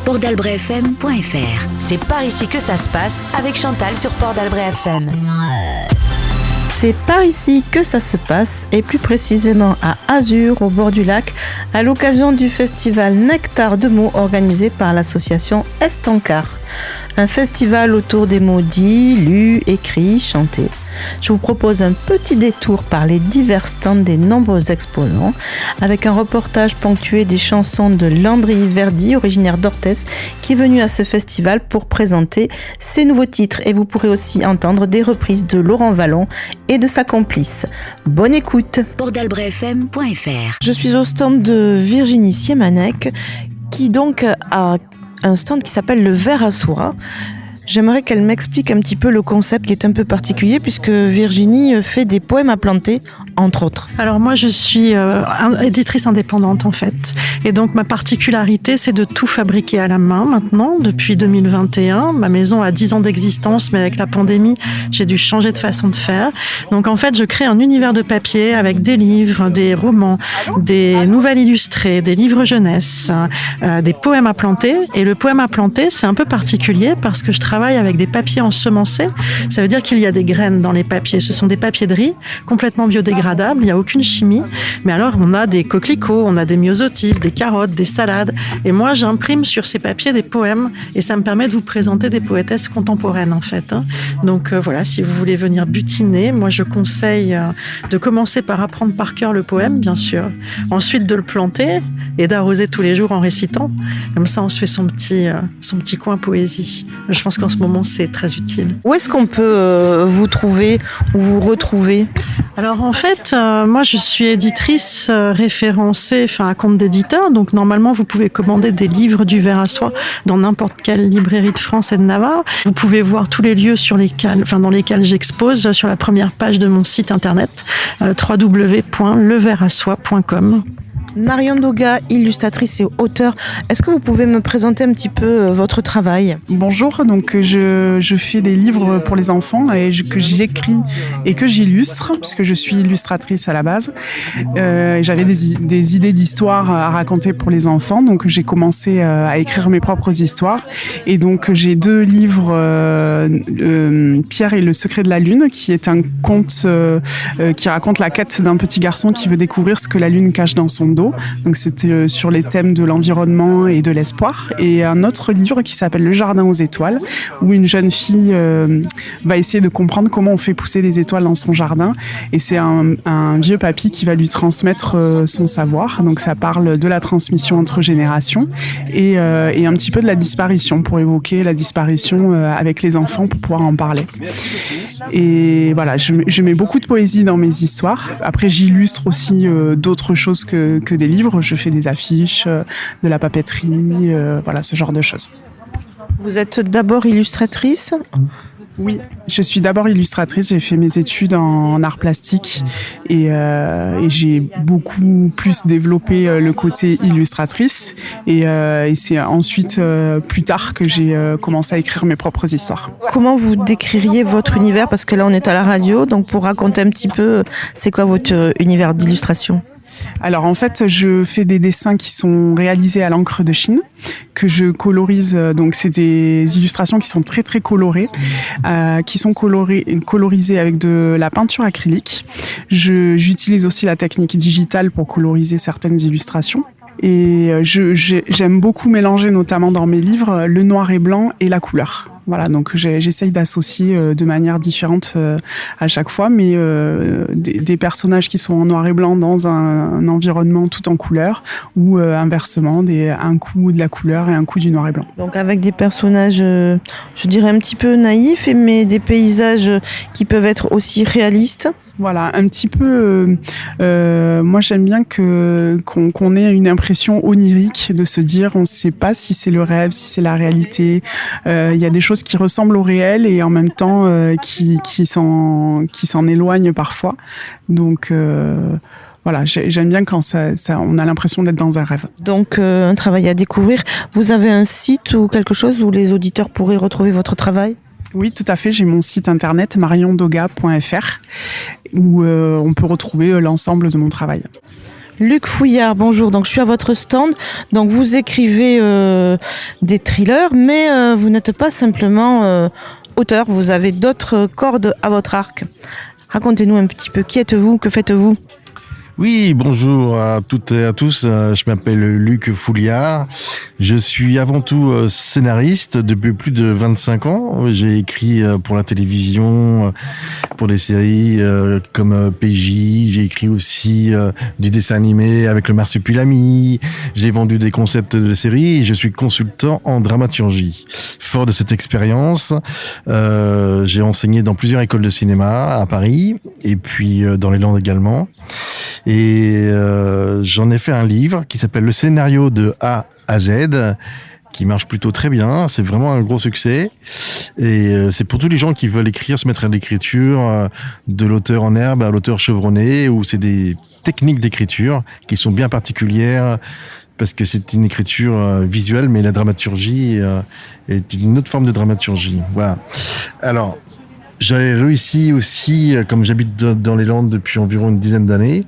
portalbrefm.fr. C'est par ici que ça se passe avec Chantal sur Port d'Albret FM. C'est par ici que ça se passe, et plus précisément à Azur, au bord du lac, à l'occasion du festival Nectar de mots organisé par l'association Estancar. Un festival autour des mots dits, lus, écrits, chantés. Je vous propose un petit détour par les divers stands des nombreux exposants, avec un reportage ponctué des chansons de Landry Verdi, originaire d'Orthès, qui est venu à ce festival pour présenter ses nouveaux titres. Et vous pourrez aussi entendre des reprises de Laurent Vallon et de sa complice. Bonne écoute. portalbrefm.fr. Je suis au stand de Virginie Siemanek, qui donc a un stand qui s'appelle le Verre à soie. J'aimerais qu'elle m'explique un petit peu le concept qui est un peu particulier, puisque Virginie fait des poèmes à planter, entre autres. Alors moi je suis éditrice indépendante en fait, et donc ma particularité c'est de tout fabriquer à la main maintenant depuis 2021. Ma maison a 10 ans d'existence, mais avec la pandémie j'ai dû changer de façon de faire. Donc en fait je crée un univers de papier avec des livres, des romans, des nouvelles illustrées, des livres jeunesse, des poèmes à planter. Et le poème à planter c'est un peu particulier parce que je travaille avec des papiers ensemencés. Ça veut dire qu'il y a des graines dans les papiers. Ce sont des papiers de riz complètement biodégradables. Il n'y a aucune chimie. Mais alors, on a des coquelicots, on a des myosotis, des carottes, des salades. Et moi, j'imprime sur ces papiers des poèmes. Et ça me permet de vous présenter des poétesses contemporaines, en fait. Donc voilà, si vous voulez venir butiner, moi, je conseille de commencer par apprendre par cœur le poème, bien sûr. Ensuite, de le planter et d'arroser tous les jours en récitant. Comme ça, on se fait son petit coin poésie. Je pense qu'en ce moment, c'est très utile. Où est-ce qu'on peut vous trouver ou vous retrouver ? Alors en fait, moi je suis éditrice référencée à compte d'éditeur. Donc normalement, vous pouvez commander des livres du Verre à soie dans n'importe quelle librairie de France et de Navarre. Vous pouvez voir tous les lieux dans lesquels j'expose sur la première page de mon site internet www.leverreassoie.com. Marion Doga, illustratrice et auteure, est-ce que vous pouvez me présenter un petit peu votre travail ? Bonjour, donc je fais des livres pour les enfants que j'écris et que j'illustre, puisque je suis illustratrice à la base. J'avais des idées d'histoires à raconter pour les enfants, donc j'ai commencé à écrire mes propres histoires. Et donc j'ai 2 livres, Pierre et le secret de la lune, qui est un conte qui raconte la quête d'un petit garçon qui veut découvrir ce que la lune cache dans son dos. Donc c'était sur les thèmes de l'environnement et de l'espoir. Et un autre livre qui s'appelle Le jardin aux étoiles, où une jeune fille va essayer de comprendre comment on fait pousser des étoiles dans son jardin. Et c'est un vieux papy qui va lui transmettre son savoir. Donc ça parle de la transmission entre générations et un petit peu de la disparition, pour évoquer la disparition avec les enfants, pour pouvoir en parler. Et voilà, je mets beaucoup de poésie dans mes histoires. Après, j'illustre aussi d'autres choses que des livres. Je fais des affiches, de la papeterie, voilà, ce genre de choses. Vous êtes d'abord illustratrice ? Oui, je suis d'abord illustratrice. J'ai fait mes études en art plastique et j'ai beaucoup plus développé le côté illustratrice. Et c'est ensuite, plus tard, que j'ai commencé à écrire mes propres histoires. Comment vous décririez votre univers ? Parce que là, on est à la radio, donc pour raconter un petit peu, c'est quoi votre univers d'illustration ? Alors en fait, je fais des dessins qui sont réalisés à l'encre de Chine, que je colorise. Donc c'est des illustrations qui sont très très colorées, qui sont colorisées avec de la peinture acrylique. J'utilise aussi la technique digitale pour coloriser certaines illustrations. Et j'aime beaucoup mélanger, notamment dans mes livres, le noir et blanc et la couleur. Voilà, donc j'essaye d'associer de manière différente à chaque fois, mais des personnages qui sont en noir et blanc dans un environnement tout en couleur, ou inversement, un coup de la couleur et un coup du noir et blanc. Donc avec des personnages, je dirais un petit peu naïfs, mais des paysages qui peuvent être aussi réalistes. Voilà, un petit peu. Moi, j'aime bien qu'on ait une impression onirique, de se dire, on ne sait pas si c'est le rêve, si c'est la réalité. Il y a des choses qui ressemblent au réel et en même temps qui s'en éloignent parfois. Donc voilà, j'aime bien quand on a l'impression d'être dans un rêve. Donc un travail à découvrir. Vous avez un site ou quelque chose où les auditeurs pourraient retrouver votre travail ? Oui, tout à fait. J'ai mon site internet mariondoga.fr où on peut retrouver l'ensemble de mon travail. Luc Fouillard, bonjour. Donc je suis à votre stand. Donc vous écrivez des thrillers, mais vous n'êtes pas simplement auteur. Vous avez d'autres cordes à votre arc. Racontez-nous un petit peu. Qui êtes-vous? Que faites-vous? Oui, bonjour à toutes et à tous. Je m'appelle Luc Fouillard. Je suis avant tout scénariste depuis plus de 25 ans. J'ai écrit pour la télévision, pour des séries comme PJ. J'ai écrit aussi du dessin animé avec le Marsupilami. J'ai vendu des concepts de séries et je suis consultant en dramaturgie. Fort de cette expérience, j'ai enseigné dans plusieurs écoles de cinéma à Paris et puis dans les Landes également. Et j'en ai fait un livre qui s'appelle Le scénario de A à Z, qui marche plutôt très bien. C'est vraiment un gros succès. Et c'est pour tous les gens qui veulent écrire, se mettre à l'écriture, de l'auteur en herbe à l'auteur chevronné, où c'est des techniques d'écriture qui sont bien particulières, parce que c'est une écriture visuelle, mais la dramaturgie est une autre forme de dramaturgie. Voilà. Alors, j'ai réussi aussi, comme j'habite dans les Landes depuis environ une dizaine d'années,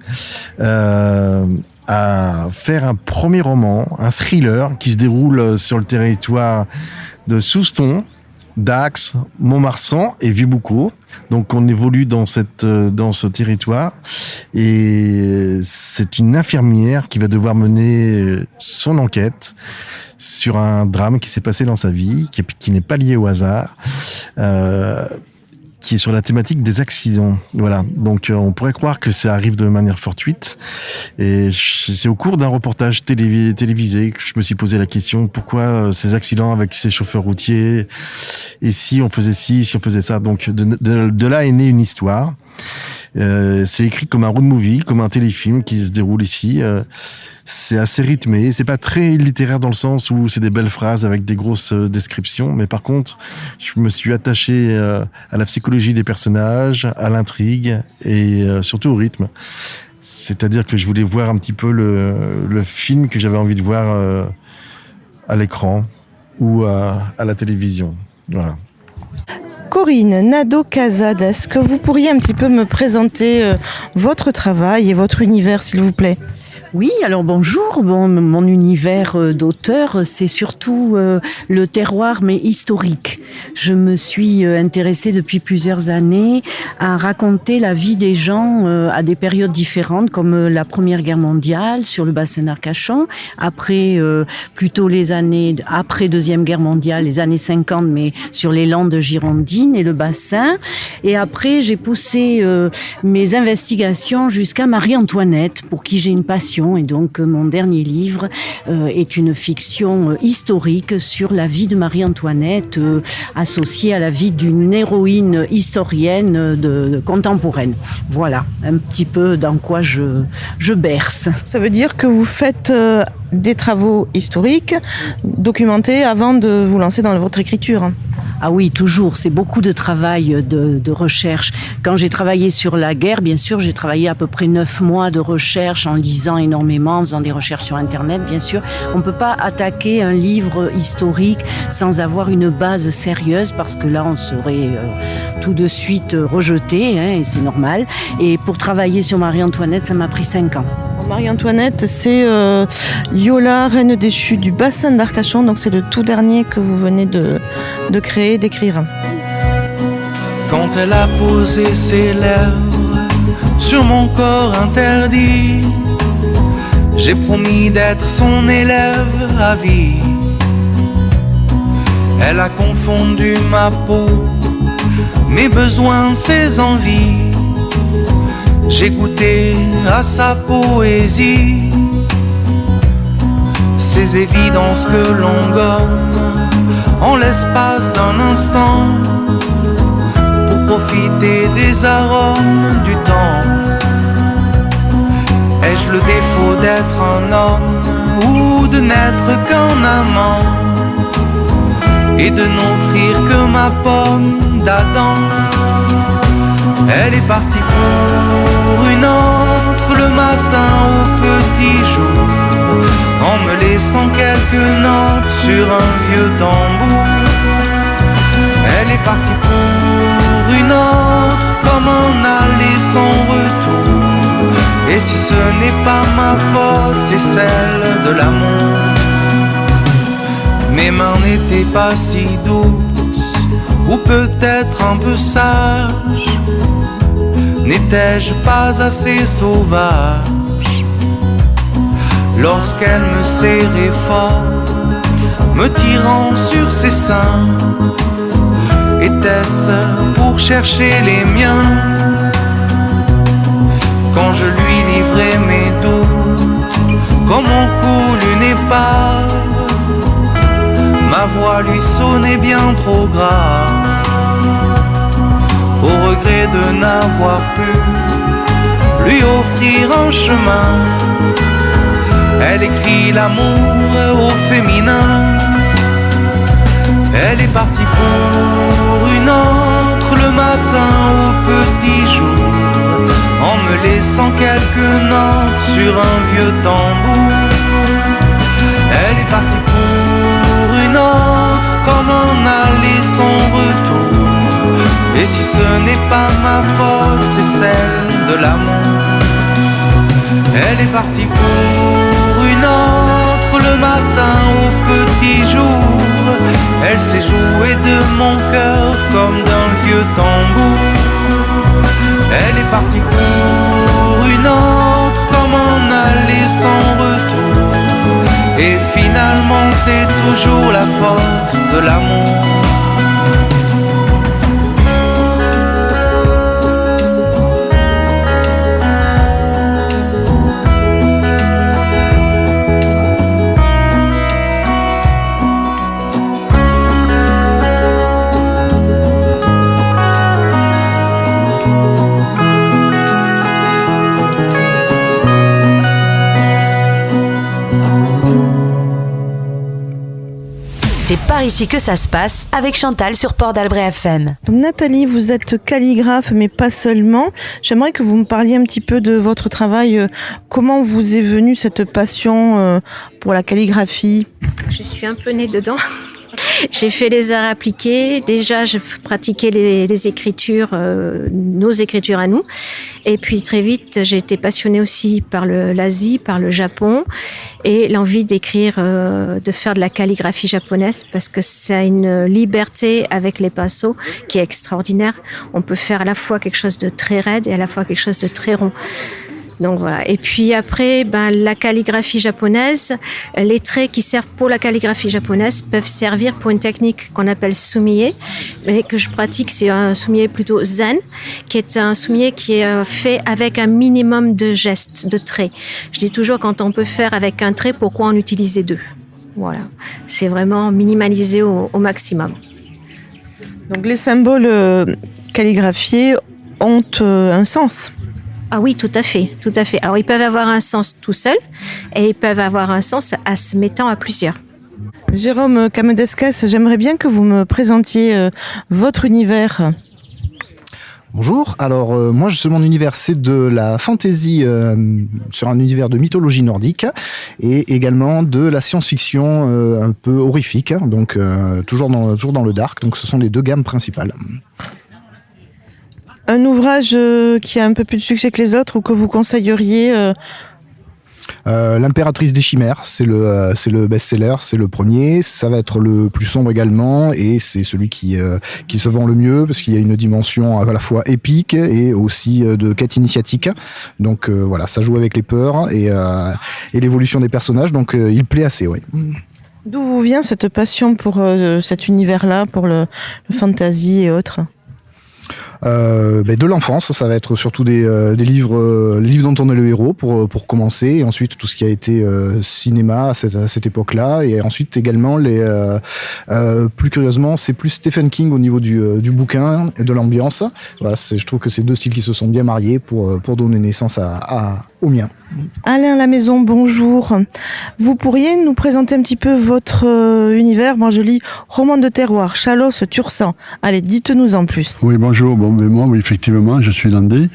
à faire un premier roman, un thriller qui se déroule sur le territoire de Souston, Dax, Montmarsan et Vieux-Boucau. Donc on évolue dans ce territoire et c'est une infirmière qui va devoir mener son enquête sur un drame qui s'est passé dans sa vie, qui n'est pas lié au hasard. Qui est sur la thématique des accidents. Voilà. Donc, on pourrait croire que ça arrive de manière fortuite. Et c'est au cours d'un reportage télévisé que je me suis posé la question, pourquoi ces accidents avec ces chauffeurs routiers? Et si on faisait ci, si on faisait ça? Donc, de là est née une histoire. C'est écrit comme un road movie, comme un téléfilm qui se déroule ici. C'est assez rythmé, c'est pas très littéraire dans le sens où c'est des belles phrases avec des grosses descriptions, mais par contre, je me suis attaché à la psychologie des personnages, à l'intrigue et surtout au rythme. C'est-à-dire que je voulais voir un petit peu le film que j'avais envie de voir à l'écran ou à la télévision. Voilà. Corinne Nadeau-Casade, est-ce que vous pourriez un petit peu me présenter votre travail et votre univers, s'il vous plaît? Oui, alors bonjour. Bon, mon univers d'auteur, c'est surtout le terroir, mais historique. Je me suis intéressée depuis plusieurs années à raconter la vie des gens à des périodes différentes, comme la Première Guerre mondiale sur le bassin d'Arcachon, après plutôt les années après Deuxième Guerre mondiale, les années 50, mais sur les Landes girondines et le bassin. Et après, j'ai poussé mes investigations jusqu'à Marie-Antoinette, pour qui j'ai une passion. Et donc, mon dernier livre est une fiction historique sur la vie de Marie-Antoinette, associée à la vie d'une héroïne historienne contemporaine. Voilà, un petit peu dans quoi je berce. Ça veut dire que vous faites des travaux historiques documentés avant de vous lancer dans votre écriture? Ah oui, toujours. C'est beaucoup de travail de recherche. Quand j'ai travaillé sur la guerre, bien sûr, j'ai travaillé à peu près 9 mois de recherche en lisant énormément, en faisant des recherches sur Internet, bien sûr. On ne peut pas attaquer un livre historique sans avoir une base sérieuse, parce que là, on serait tout de suite rejeté, et c'est normal. Et pour travailler sur Marie-Antoinette, ça m'a pris 5 ans. Marie-Antoinette, c'est Yola, reine déchue du bassin d'Arcachon, donc c'est le tout dernier que vous venez de créer, d'écrire. Quand elle a posé ses lèvres sur mon corps interdit, j'ai promis d'être son élève à vie. Elle a confondu ma peau, mes besoins, ses envies. J'ai goûté à sa poésie, ces évidences que l'on gomme en l'espace d'un instant, pour profiter des arômes du temps. Ai-je le défaut d'être un homme ou de n'être qu'un amant, et de n'offrir que ma pomme d'Adam? Elle est partie pour une autre le matin au petit jour, en me laissant quelques notes sur un vieux tambour. Elle est partie pour une autre comme un aller sans retour, et Et si ce n'est pas ma faute, c'est celle de l'amour. Mes mains n'étaient pas si douces, ou peut-être un peu sages. N'étais-je pas assez sauvage lorsqu'elle me serrait fort, me tirant sur ses seins? Était-ce pour chercher les miens? Quand je lui livrais mes doutes, comme on coule une épave, ma voix lui sonnait bien trop grave. Au regret de n'avoir pu lui offrir un chemin, elle écrit l'amour au féminin. Elle est partie pour une autre le matin au petit jour, en me laissant quelques notes sur un vieux tambour. Elle est partie pour une autre comme un aller sans retour. Et si ce n'est pas ma faute, c'est celle de l'amour. Elle est partie pour une autre le matin au petit jour. Elle s'est jouée de mon cœur comme d'un vieux tambour. Elle est partie pour une autre comme un aller sans retour. Et finalement c'est toujours la faute de l'amour. C'est par ici que ça se passe avec Chantal sur Port d'Albret FM. Donc Nathalie, vous êtes calligraphe, mais pas seulement. J'aimerais que vous me parliez un petit peu de votre travail. Comment vous est venue cette passion pour la calligraphie ? Je suis un peu née dedans. J'ai fait les arts appliqués. Déjà, je pratiquais les écritures, nos écritures à nous. Et puis très vite, j'ai été passionnée aussi par l'Asie, par le Japon, et l'envie d'écrire, de faire de la calligraphie japonaise, parce que c'est une liberté avec les pinceaux qui est extraordinaire. On peut faire à la fois quelque chose de très raide et à la fois quelque chose de très rond. Donc voilà. Et puis après, la calligraphie japonaise, les traits qui servent pour la calligraphie japonaise peuvent servir pour une technique qu'on appelle sumie, mais que je pratique, c'est un sumie plutôt zen, qui est un sumie qui est fait avec un minimum de gestes, de traits. Je dis toujours, quand on peut faire avec un trait, pourquoi en utiliser deux? Voilà. C'est vraiment minimalisé au maximum. Donc les symboles calligraphiés ont un sens. Ah oui, tout à fait, tout à fait. Alors, ils peuvent avoir un sens tout seuls et ils peuvent avoir un sens à se mettant à plusieurs. Jérôme Camedescas, j'aimerais bien que vous me présentiez votre univers. Bonjour, alors moi mon univers c'est de la fantasy sur un univers de mythologie nordique et également de la science-fiction un peu horrifique, donc toujours dans le dark, donc ce sont les deux gammes principales. Un ouvrage qui a un peu plus de succès que les autres ou que vous conseilleriez L'impératrice des chimères, c'est le best-seller, c'est le premier. Ça va être le plus sombre également et c'est celui qui se vend le mieux parce qu'il y a une dimension à la fois épique et aussi de quête initiatique. Donc voilà, ça joue avec les peurs et l'évolution des personnages. Donc il plaît assez, oui. D'où vous vient cette passion pour cet univers-là, pour le fantasy et autres ? De l'enfance, ça va être surtout des livres, les livres dont on est le héros pour commencer, et ensuite tout ce qui a été cinéma à cette époque-là, et ensuite également plus curieusement, c'est plus Stephen King au niveau du bouquin et de l'ambiance. Voilà, je trouve que c'est deux styles qui se sont bien mariés pour donner naissance au mien. Alain Lamaison, bonjour. Vous pourriez nous présenter un petit peu votre univers ? Moi, je lis roman de terroir, Chalosse, Tursan. Allez, dites-nous en plus. Oui, bonjour. Moi, oui, effectivement, je suis landais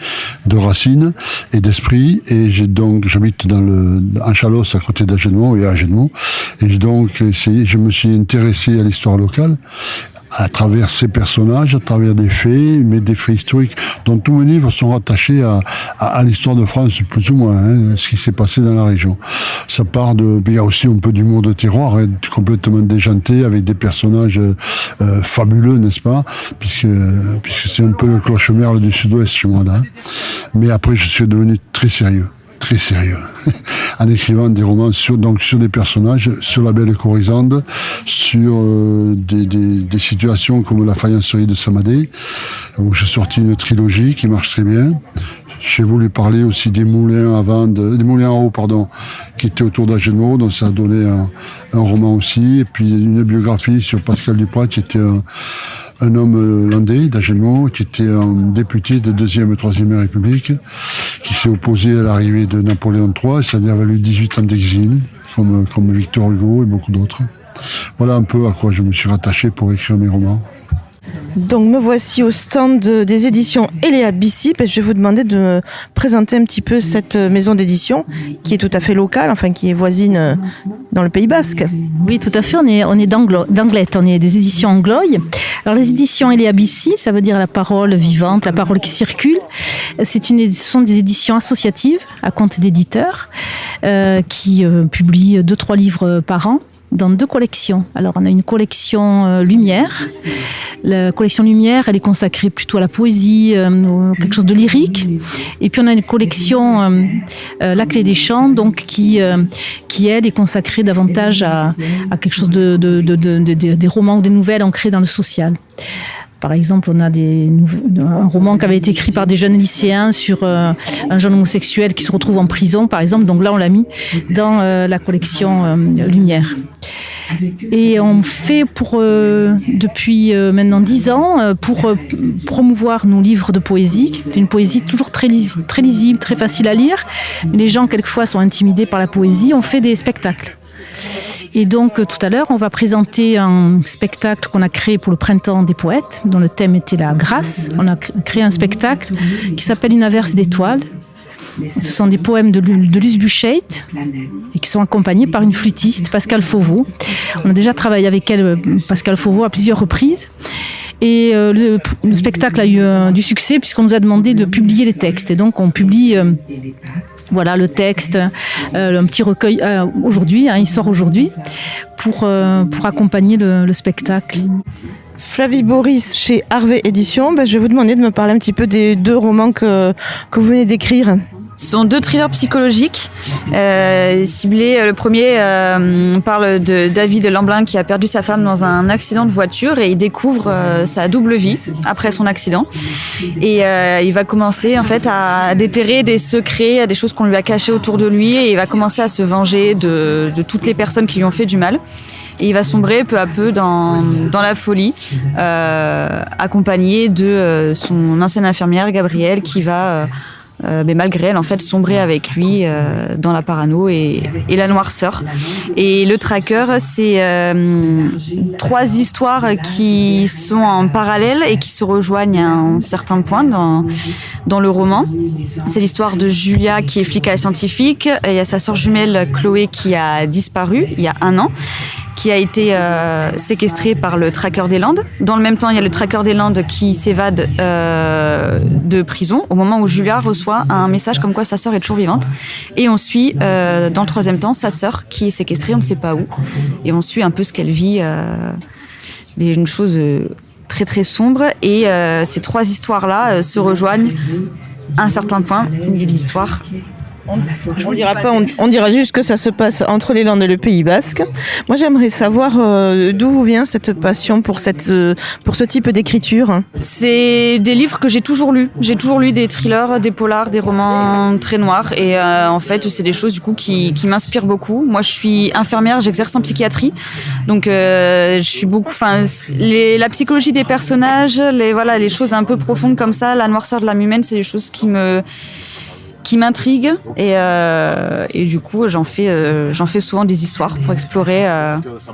de racines et d'esprit, et j'habite en Chalosse, à côté d'Agenmont et à Agenmont. Et donc, je me suis intéressé à l'histoire locale à travers ces personnages, à travers des faits, mais des faits historiques. Donc tous mes livres sont rattachés à l'histoire de France, plus ou moins, ce qui s'est passé dans la région. Ça part il y a aussi un peu d'humour de terroir, complètement déjanté, avec des personnages fabuleux, n'est-ce pas, puisque c'est un peu le cloche-merle du Sud-Ouest chez moi, là. Mais après, je suis devenu très sérieux, en écrivant des romans sur des personnages, sur la belle Corisande, sur des situations comme la faïencerie de Samadé, où j'ai sorti une trilogie qui marche très bien. J'ai voulu parler aussi des moulins en eau, qui étaient autour d'Agenais, donc ça a donné un roman aussi, et puis une biographie sur Pascal Duprat, qui était un homme landais d'Agenais, qui était un député de 2e et 3e République, qui s'est opposé à l'arrivée de Napoléon III, et ça lui a valu 18 ans d'exil, comme Victor Hugo et beaucoup d'autres. Voilà un peu à quoi je me suis rattaché pour écrire mes romans. Donc me voici au stand des éditions Eléa Bissip et je vais vous demander de me présenter un petit peu cette maison d'édition qui est tout à fait locale, enfin qui est voisine dans le Pays Basque. Oui, tout à fait, on est d'Anglet, on est des éditions Angloy. Alors les éditions Eléa Bissip, ça veut dire la parole vivante, la parole qui circule. Ce sont des éditions associatives à compte d'éditeurs qui publient 2-3 livres par an dans 2 collections. Alors on a une collection Lumière. La collection Lumière, elle est consacrée plutôt à la poésie, quelque chose de lyrique. Et puis on a une collection La Clé des Chants, donc qui elle est consacrée davantage à quelque chose des romans ou des nouvelles ancrées dans le social. Par exemple, on a un roman qui avait été écrit par des jeunes lycéens sur un jeune homosexuel qui se retrouve en prison, par exemple. Donc là, on l'a mis dans la collection Lumière. Et on fait depuis maintenant 10 ans pour promouvoir nos livres de poésie. C'est une poésie toujours très lisible, très facile à lire. Les gens, quelquefois, sont intimidés par la poésie. On fait des spectacles. Et donc, tout à l'heure, on va présenter un spectacle qu'on a créé pour le Printemps des Poètes, dont le thème était la grâce. On a créé un spectacle qui s'appelle Une averse d'étoiles. Ce sont des poèmes de Luce Buchheit et qui sont accompagnés par une flûtiste, Pascale Fauveau. On a déjà travaillé avec elle, Pascale Fauveau, à plusieurs reprises. Et le spectacle a eu du succès puisqu'on nous a demandé de publier les textes. Et donc on publie le texte, un petit recueil aujourd'hui, il sort aujourd'hui, pour accompagner le spectacle. Flavie Boris chez Harvey Éditions, je vais vous demander de me parler un petit peu des 2 romans que vous venez d'écrire. Ce sont 2 thrillers psychologiques ciblés. Le premier parle de David Lamblin qui a perdu sa femme dans un accident de voiture et il découvre sa double vie après son accident. Et il va commencer en fait à déterrer des secrets, des choses qu'on lui a cachées autour de lui et il va commencer à se venger de toutes les personnes qui lui ont fait du mal. Et il va sombrer peu à peu dans la folie, accompagné de son ancienne infirmière Gabrielle qui va... mais malgré elle, en fait, sombrer avec lui dans la parano et la noirceur. Et le tracker, c'est 3 histoires qui sont en parallèle et qui se rejoignent à un certain point dans le roman. C'est l'histoire de Julia qui est flic à la scientifique. Il y a sa sœur jumelle Chloé qui a disparu il y a 1 an, qui a été séquestrée par le tracker des Landes. Dans le même temps, il y a le tracker des Landes qui s'évade de prison au moment où Julia reçoit un message comme quoi sa sœur est toujours vivante. Et on suit, dans le 3e temps, sa sœur qui est séquestrée, on ne sait pas où. Et on suit un peu ce qu'elle vit, une chose très très sombre. Et ces 3 histoires-là se rejoignent à un certain point de l'histoire. On dira pas, on dira juste que ça se passe entre les Landes et le Pays Basque. Moi, j'aimerais savoir d'où vous vient cette passion pour ce type d'écriture. C'est des livres que j'ai toujours lus. J'ai toujours lu des thrillers, des polars, des romans très noirs. Et en fait, c'est des choses du coup qui m'inspirent beaucoup. Moi, je suis infirmière, j'exerce en psychiatrie, donc je suis beaucoup. La psychologie des personnages, les choses un peu profondes comme ça, la noirceur de l'âme humaine, c'est des choses qui m'intrigue et du coup j'en fais souvent des histoires pour explorer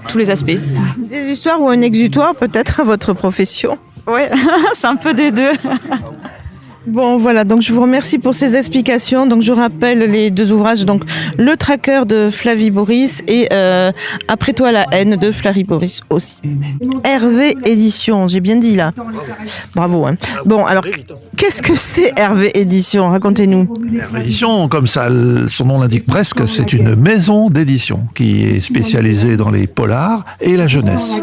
tous les aspects. Des histoires ou un exutoire peut-être à votre profession? Ouais, c'est un peu des 2. Bon, voilà, donc je vous remercie pour ces explications. Donc je rappelle les deux ouvrages, donc Le Traqueur de Flavie Boris et Après toi la haine de Flavie Boris aussi. Hervé Édition, j'ai bien dit là. Bravo. Hein. Bon, alors qu'est-ce que c'est Hervé Édition? Racontez-nous. Hervé Édition, comme ça, son nom l'indique presque, c'est une maison d'édition qui est spécialisée dans les polars et la jeunesse.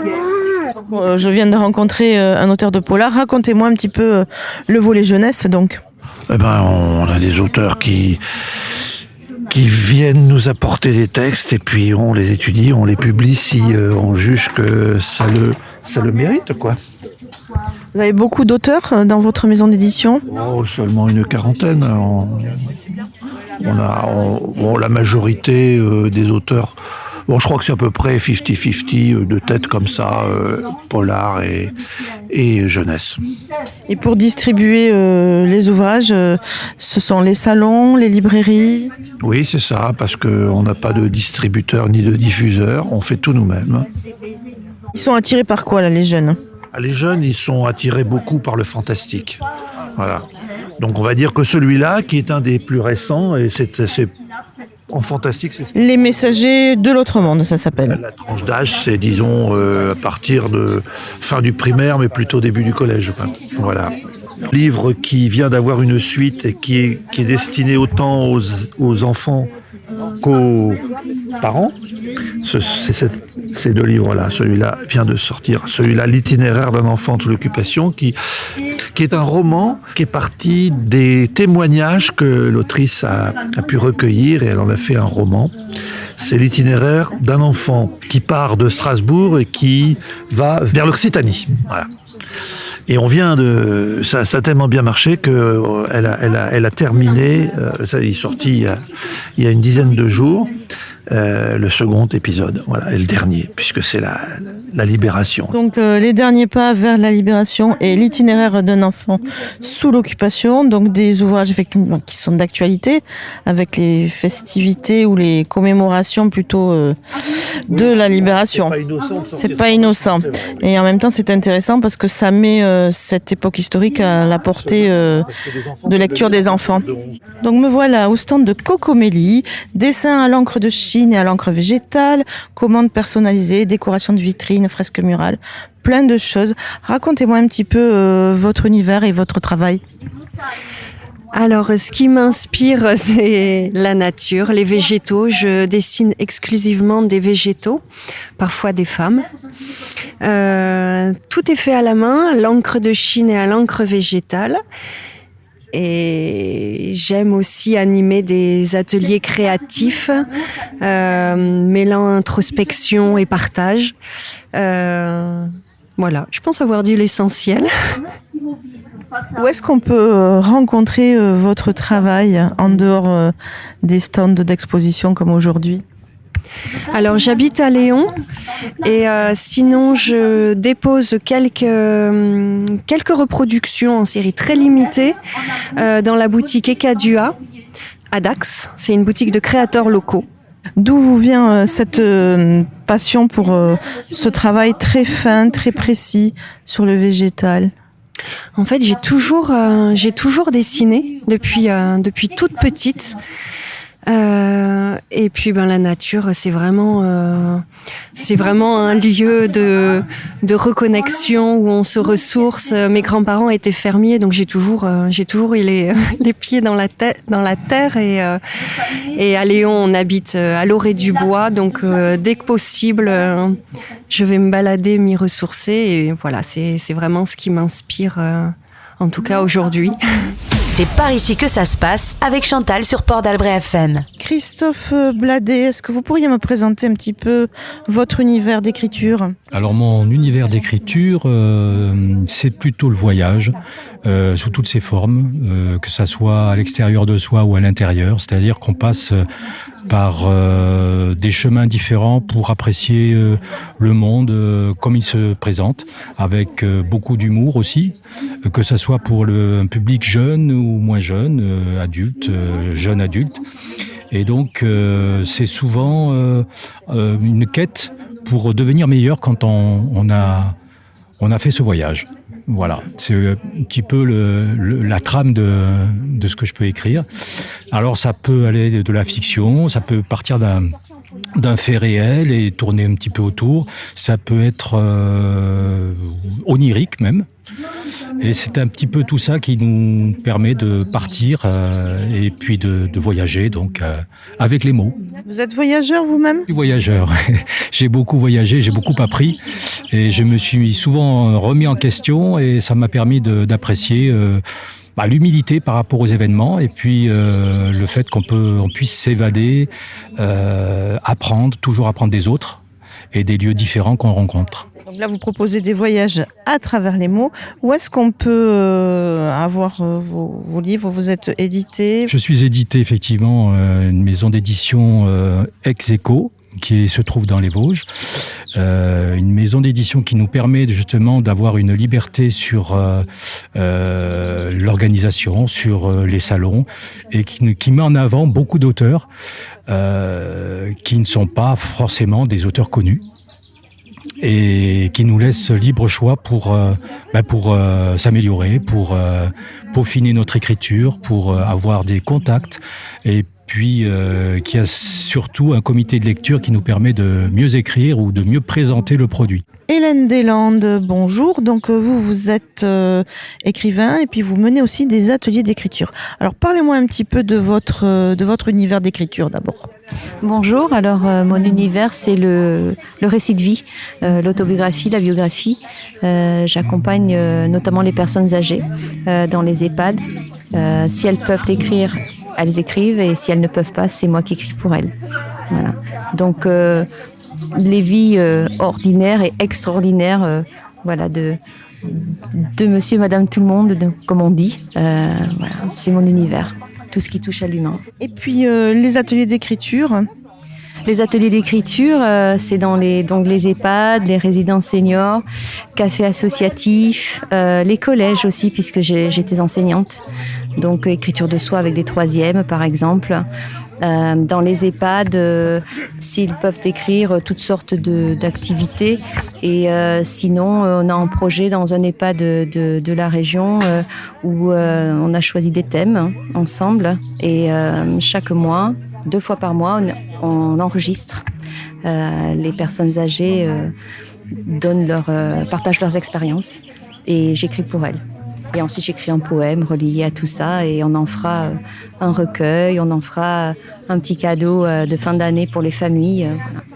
Je viens de rencontrer un auteur de polar. Racontez-moi un petit peu le volet jeunesse, donc. Eh ben, on a des auteurs qui viennent nous apporter des textes et puis on les étudie, on les publie si on juge que ça le mérite, quoi. Vous avez beaucoup d'auteurs dans votre maison d'édition? Oh, seulement une quarantaine. On a la majorité des auteurs. Bon, je crois que c'est à peu près 50-50 de tête comme ça, polar et jeunesse. Et pour distribuer les ouvrages, ce sont les salons, les librairies? Oui, c'est ça, parce qu'on n'a pas de distributeur ni de diffuseur, on fait tout nous-mêmes. Ils sont attirés par quoi, là, les jeunes? Les jeunes, ils sont attirés beaucoup par le fantastique. Voilà. Donc on va dire que celui-là, qui est un des plus récents, et c'est en fantastique, c'est... Les Messagers de l'autre monde, ça s'appelle. La tranche d'âge, c'est disons à partir de fin du primaire, mais plutôt début du collège. Quoi. Voilà. Livre qui vient d'avoir une suite et qui est destiné autant aux enfants qu'aux parents. Ces deux livres-là. Celui-là vient de sortir. Celui-là, L'itinéraire d'un enfant sous l'occupation, qui est un roman qui est parti des témoignages que l'autrice a pu recueillir et elle en a fait un roman. C'est l'itinéraire d'un enfant qui part de Strasbourg et qui va vers l'Occitanie. Voilà. Et on vient de... Ça a tellement bien marché qu'elle a terminé, ça est sorti il y a une dizaine de jours, le second épisode, voilà, et le dernier, puisque c'est la libération. Donc les derniers pas vers la libération et l'itinéraire d'un enfant sous l'occupation, donc des ouvrages effectivement qui sont d'actualité, avec les festivités ou les commémorations plutôt de la libération. C'est pas innocent. Et en même temps, c'est intéressant parce que ça met cette époque historique à la portée de lecture des enfants. Donc me voilà au stand de Cocomélie, dessin à l'encre de Chine et à l'encre végétale, commandes personnalisées, décoration de vitrines, fresques murales, plein de choses. Racontez-moi un petit peu votre univers et votre travail. Alors, ce qui m'inspire, c'est la nature, les végétaux. Je dessine exclusivement des végétaux, parfois des femmes. Tout est fait à la main, à l'encre de Chine et à l'encre végétale. Et j'aime aussi animer des ateliers créatifs, mêlant introspection et partage. Voilà, je pense avoir dit l'essentiel. Où est-ce qu'on peut rencontrer votre travail en dehors des stands d'exposition comme aujourd'hui ? Alors j'habite à Léon et sinon je dépose quelques reproductions en série très limitée dans la boutique Ekadua à Dax. C'est une boutique de créateurs locaux. D'où vous vient cette passion pour ce travail très fin, très précis sur le végétal ? En fait, j'ai toujours dessiné depuis toute petite. Et puis la nature, c'est vraiment un lieu de reconnexion où on se ressource. Mes grands-parents étaient fermiers, donc j'ai toujours eu les pieds dans la terre et à Léon on habite à l'orée du bois, donc dès que possible je vais me balader, m'y ressourcer et voilà, c'est vraiment ce qui m'inspire en tout cas aujourd'hui. C'est par ici que ça se passe avec Chantal sur Port d'Albret FM. Christophe Bladet, est-ce que vous pourriez me présenter un petit peu votre univers d'écriture ? Alors mon univers d'écriture, c'est plutôt le voyage, sous toutes ses formes, que ça soit à l'extérieur de soi ou à l'intérieur, c'est-à-dire qu'on passe par des chemins différents pour apprécier le monde comme il se présente, avec beaucoup d'humour aussi, que ça soit pour un public jeune ou moins jeune, adulte, jeune adulte. Et donc c'est souvent une quête pour devenir meilleur quand on a fait ce voyage. Voilà, c'est un petit peu la trame de ce que je peux écrire. Alors ça peut aller de la fiction, ça peut partir d'un fait réel et tourner un petit peu autour. Ça peut être onirique même. Et c'est un petit peu tout ça qui nous permet de partir et puis de voyager donc avec les mots. Vous êtes voyageur vous-même ? Je suis voyageur. J'ai beaucoup voyagé, j'ai beaucoup appris et je me suis souvent remis en question et ça m'a permis d'apprécier l'humilité par rapport aux événements et puis le fait qu'on puisse s'évader, toujours apprendre des autres et des lieux différents qu'on rencontre. Donc là, vous proposez des voyages à travers les mots. Où est-ce qu'on peut avoir vos livres ? Vous êtes édité ? Je suis édité effectivement une maison d'édition Ex-Aequo qui se trouve dans les Vosges. Une maison d'édition qui nous permet justement d'avoir une liberté sur l'organisation, sur les salons, et qui met en avant beaucoup d'auteurs qui ne sont pas forcément des auteurs connus, et qui nous laisse libre choix pour s'améliorer, pour peaufiner notre écriture, pour avoir des contacts, et puis qui a surtout un comité de lecture qui nous permet de mieux écrire ou de mieux présenter le produit. Hélène Deslandes, bonjour. Donc vous êtes écrivain et puis vous menez aussi des ateliers d'écriture. Alors parlez-moi un petit peu de votre univers d'écriture d'abord. Bonjour, alors mon univers c'est le récit de vie, l'autobiographie, la biographie. J'accompagne notamment les personnes âgées dans les EHPAD. Si elles peuvent écrire, elles écrivent, et si elles ne peuvent pas, c'est moi qui écris pour elles. Voilà. Donc les vies ordinaires et extraordinaires, de monsieur, madame, tout le monde, comme on dit. C'est mon univers, tout ce qui touche à l'humain. Et puis les ateliers d'écriture. Les ateliers d'écriture, c'est dans les EHPAD, les résidences seniors, cafés associatifs, les collèges aussi, puisque j'étais enseignante. Donc écriture de soi avec des troisièmes, par exemple. Dans les EHPAD, s'ils peuvent écrire toutes sortes d'activités. Et sinon, on a un projet dans un EHPAD de la région où on a choisi des thèmes ensemble. Et chaque mois, 2 fois par mois, on enregistre. Les personnes âgées partagent leurs expériences et j'écris pour elles. Et ensuite, j'écris un poème relié à tout ça et on en fera un recueil, on en fera un petit cadeau de fin d'année pour les familles.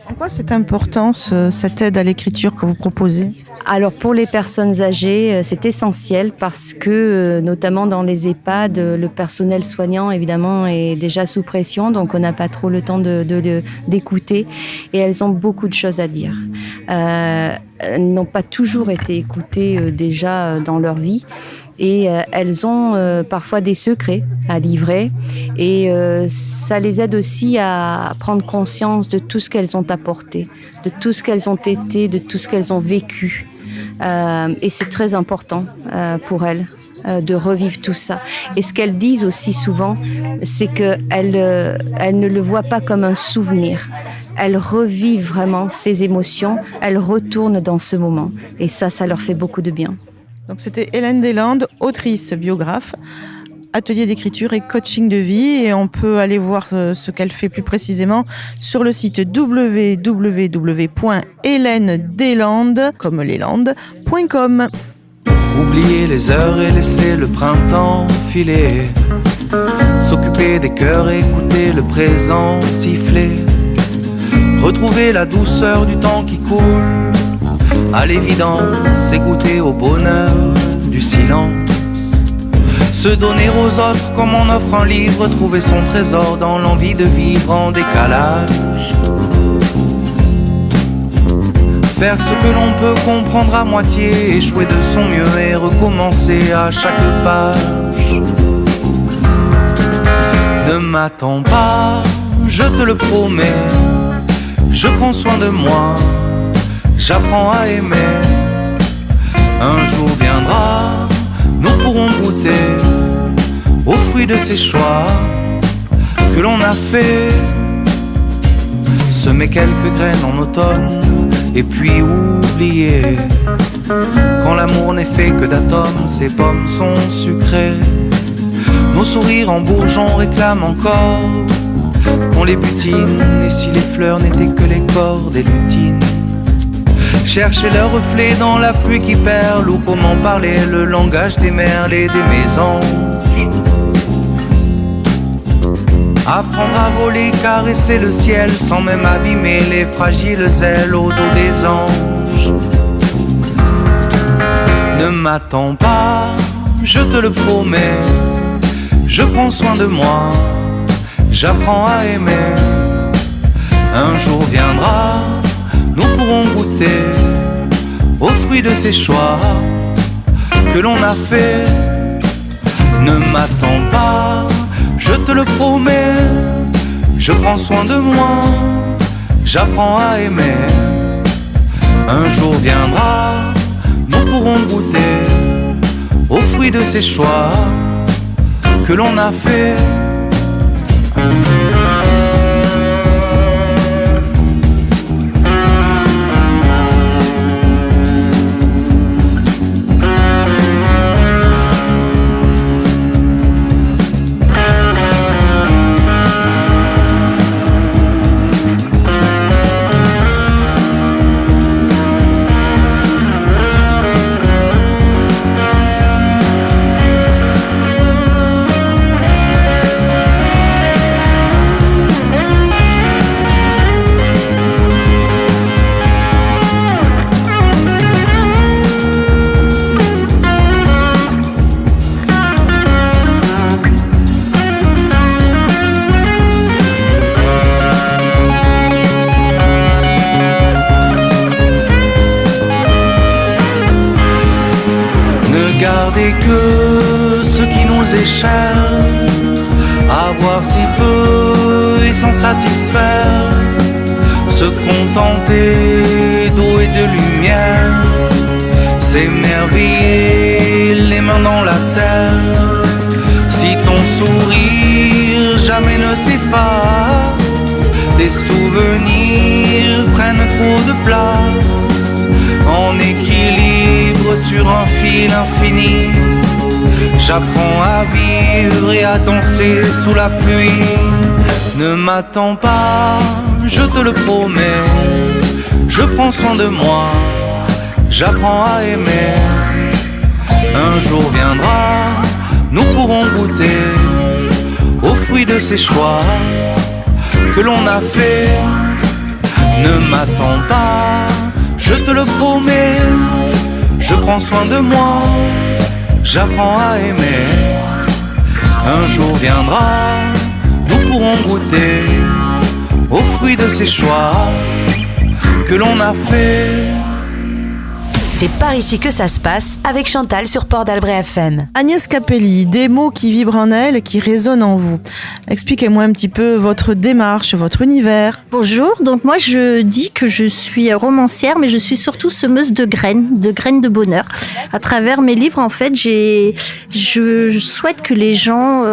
Pourquoi c'est important, cette aide à l'écriture que vous proposez ? Alors, pour les personnes âgées, c'est essentiel parce que, notamment dans les EHPAD, le personnel soignant, évidemment, est déjà sous pression, donc on n'a pas trop le temps d'écouter. Et elles ont beaucoup de choses à dire. Elles n'ont pas toujours été écoutées déjà dans leur vie. Et elles ont parfois des secrets à livrer et ça les aide aussi à prendre conscience de tout ce qu'elles ont apporté, de tout ce qu'elles ont été, de tout ce qu'elles ont vécu. Et c'est très important pour elles de revivre tout ça. Et ce qu'elles disent aussi souvent, c'est qu'elles ne le voient pas comme un souvenir. Elles revivent vraiment ces émotions, elles retournent dans ce moment. Et ça leur fait beaucoup de bien. Donc c'était Hélène Deslandes, autrice, biographe, atelier d'écriture et coaching de vie. Et on peut aller voir ce qu'elle fait plus précisément sur le site www.helenedeslandes.com. Oublier les heures et laisser le printemps filer. S'occuper des cœurs, écouter le présent siffler. Retrouver la douceur du temps qui coule. À l'évidence, et goûter au bonheur du silence. Se donner aux autres comme on offre un livre. Trouver son trésor dans l'envie de vivre en décalage. Faire ce que l'on peut comprendre à moitié. Échouer de son mieux et recommencer à chaque page. Ne m'attends pas, je te le promets. Je prends soin de moi. J'apprends à aimer. Un jour viendra, nous pourrons goûter aux fruits de ces choix que l'on a fait. Semer quelques graines en automne et puis oublier. Quand l'amour n'est fait que d'atomes, ces pommes sont sucrées. Nos sourires en bourgeons réclament encore qu'on les butine. Et si les fleurs n'étaient que les corps des lutines, chercher leur reflet dans la pluie qui perle, ou comment parler le langage des merles et des mésanges. Apprendre à voler, caresser le ciel sans même abîmer les fragiles ailes au dos des anges. Ne m'attends pas, je te le promets, je prends soin de moi, j'apprends à aimer. Un jour viendra, nous pourrons goûter aux fruits de ces choix que l'on a fait. Ne m'attends pas, je te le promets, je prends soin de moi, j'apprends à aimer. Un jour viendra, nous pourrons goûter aux fruits de ces choix que l'on a fait. Gardez que ce qui nous est cher, avoir si peu et s'en satisfaire, se contenter d'eau et de lumière, s'émerveiller les mains dans la terre. Si ton sourire jamais ne s'efface, les souvenirs prennent trop de place, en équilibre sur un fil infini, j'apprends à vivre et à danser sous la pluie. Ne m'attends pas, je te le promets, je prends soin de moi, j'apprends à aimer. Un jour viendra, nous pourrons goûter aux fruits de ces choix que l'on a fait. Ne m'attends pas, je te le promets, je prends soin de moi, j'apprends à aimer. Un jour viendra, nous pourrons goûter aux fruits de ces choix que l'on a fait. C'est par ici que ça se passe avec Chantal sur Port d'Albret FM. Agnès Capelli, des mots qui vibrent en elle, qui résonnent en vous. Expliquez-moi un petit peu votre démarche, votre univers. Bonjour, donc moi je dis que je suis romancière, mais je suis surtout semeuse de graines de bonheur. À travers mes livres, en fait, je souhaite que les gens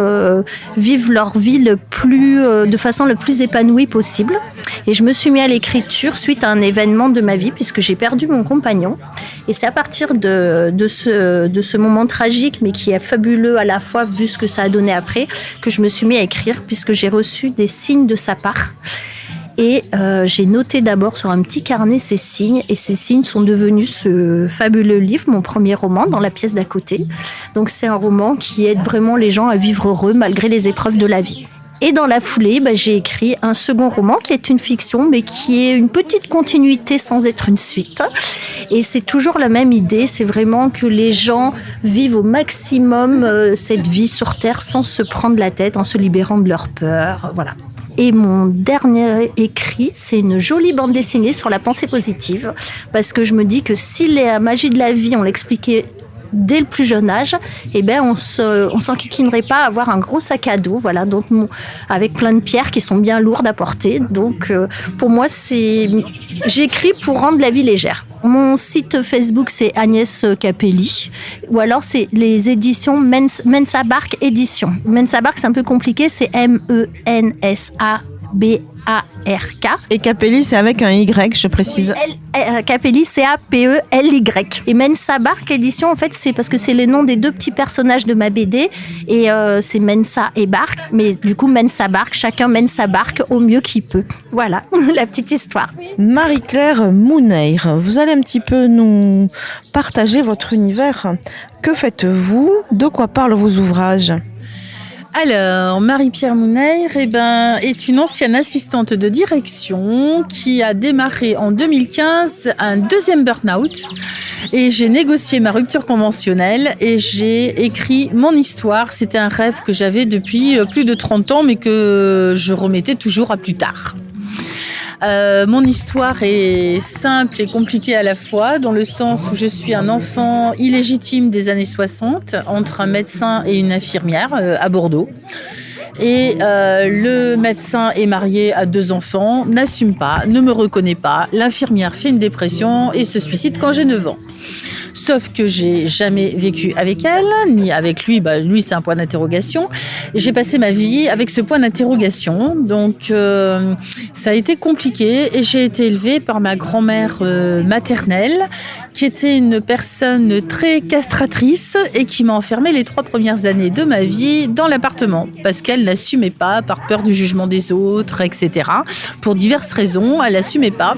vivent leur vie de façon le plus épanouie possible. Et je me suis mis à l'écriture suite à un événement de ma vie, puisque j'ai perdu mon compagnon. Et c'est à partir de ce moment tragique, mais qui est fabuleux à la fois, vu ce que ça a donné après, que je me suis mis à écrire, puisque j'ai reçu des signes de sa part. Et j'ai noté d'abord sur un petit carnet ces signes, et ces signes sont devenus ce fabuleux livre, mon premier roman, Dans la pièce d'à côté. Donc c'est un roman qui aide vraiment les gens à vivre heureux malgré les épreuves de la vie. Et dans la foulée, j'ai écrit un second roman qui est une fiction, mais qui est une petite continuité sans être une suite. Et c'est toujours la même idée, c'est vraiment que les gens vivent au maximum cette vie sur Terre sans se prendre la tête, en se libérant de leurs peurs, voilà. Et mon dernier écrit, c'est une jolie bande dessinée sur la pensée positive, parce que je me dis que si la magie de la vie, on l'expliquait dès le plus jeune âge, on s'enquiquinerait pas à avoir un gros sac à dos, voilà, donc avec plein de pierres qui sont bien lourdes à porter. Donc pour moi, j'écris pour rendre la vie légère. Mon site Facebook, c'est Agnès Capelli, ou alors c'est les éditions Mensa Bark Éditions. Mensa Bark, c'est un peu compliqué, c'est MENSABARK C-A-P-E-L-A-R-K. Et Capelli, c'est avec un Y, je précise. Capelli, C-A-P-E-L-Y. Et Mensa Bark édition, en fait, c'est parce que c'est les noms des deux petits personnages de ma BD. Et c'est Mensa et Bark. Mais du coup, Mensa Bark, chacun mène sa barque au mieux qu'il peut. Voilà, la petite histoire. Marie-Claire Mouneir, vous allez un petit peu nous partager votre univers. Que faites-vous? De quoi parlent vos ouvrages? Alors, Marie-Pierre Mouneir est une ancienne assistante de direction qui a démarré en 2015 un deuxième burn-out. Et j'ai négocié ma rupture conventionnelle et j'ai écrit mon histoire. C'était un rêve que j'avais depuis plus de 30 ans, mais que je remettais toujours à plus tard. Mon histoire est simple et compliquée à la fois, dans le sens où je suis un enfant illégitime des années 60, entre un médecin et une infirmière à Bordeaux. Et le médecin est marié à 2 enfants, n'assume pas, ne me reconnaît pas. L'infirmière fait une dépression et se suicide quand j'ai 9 ans. Sauf que j'ai jamais vécu avec elle, ni avec lui. Lui, c'est un point d'interrogation. Et j'ai passé ma vie avec ce point d'interrogation. Donc, ça a été compliqué. Et j'ai été élevée par ma grand-mère maternelle, qui était une personne très castratrice et qui m'a enfermée les 3 premières années de ma vie dans l'appartement. Parce qu'elle n'assumait pas, par peur du jugement des autres, etc. Pour diverses raisons, elle n'assumait pas.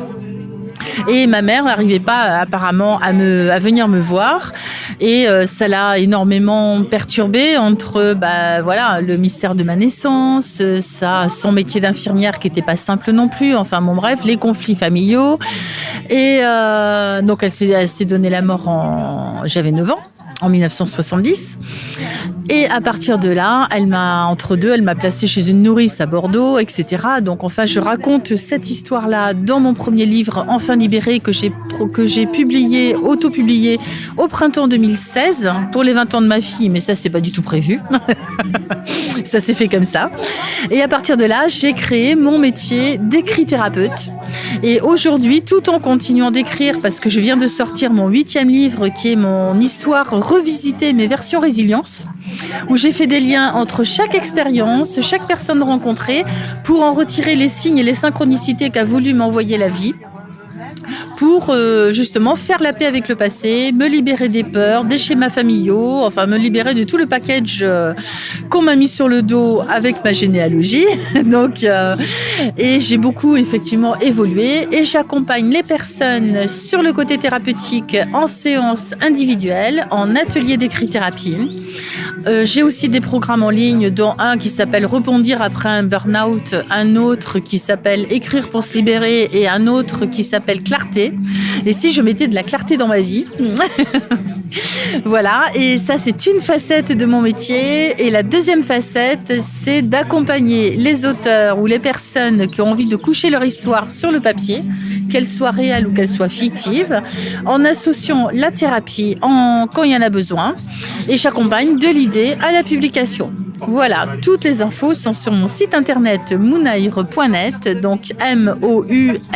Et ma mère n'arrivait pas apparemment à venir me voir et ça l'a énormément perturbée entre le mystère de ma naissance, son métier d'infirmière qui n'était pas simple non plus, enfin bon bref, les conflits familiaux et donc elle s'est donné la mort j'avais 9 ans. En 1970. Et à partir de là, elle m'a placée chez une nourrice à Bordeaux, etc. Donc enfin, je raconte cette histoire-là dans mon premier livre, Enfin libéré, que j'ai publié, auto-publié au printemps 2016 pour les 20 ans de ma fille. Mais ça, c'était pas du tout prévu. Ça s'est fait comme ça. Et à partir de là, j'ai créé mon métier d'écrit-thérapeute. Et aujourd'hui, tout en continuant d'écrire, parce que je viens de sortir mon 8e livre, qui est mon histoire revisiter mes versions résilience, où j'ai fait des liens entre chaque expérience, chaque personne rencontrée, pour en retirer les signes et les synchronicités qu'a voulu m'envoyer la vie, pour justement faire la paix avec le passé, me libérer des peurs, des schémas familiaux, enfin me libérer de tout le package qu'on m'a mis sur le dos avec ma généalogie. Donc, et j'ai beaucoup effectivement évolué et j'accompagne les personnes sur le côté thérapeutique en séance individuelle, en atelier d'écrit-thérapie. J'ai aussi des programmes en ligne, dont un qui s'appelle Rebondir après un burn-out, un autre qui s'appelle Écrire pour se libérer et un autre qui s'appelle Clarté. Et si je mettais de la clarté dans ma vie. Voilà, et ça c'est une facette de mon métier. Et la deuxième facette, c'est d'accompagner les auteurs ou les personnes qui ont envie de coucher leur histoire sur le papier, qu'elle soit réelle ou qu'elle soit fictive, en associant la thérapie quand il y en a besoin. Et j'accompagne de l'idée à la publication. Voilà, toutes les infos sont sur mon site internet mouneir.net, donc MOUNEYRES.net,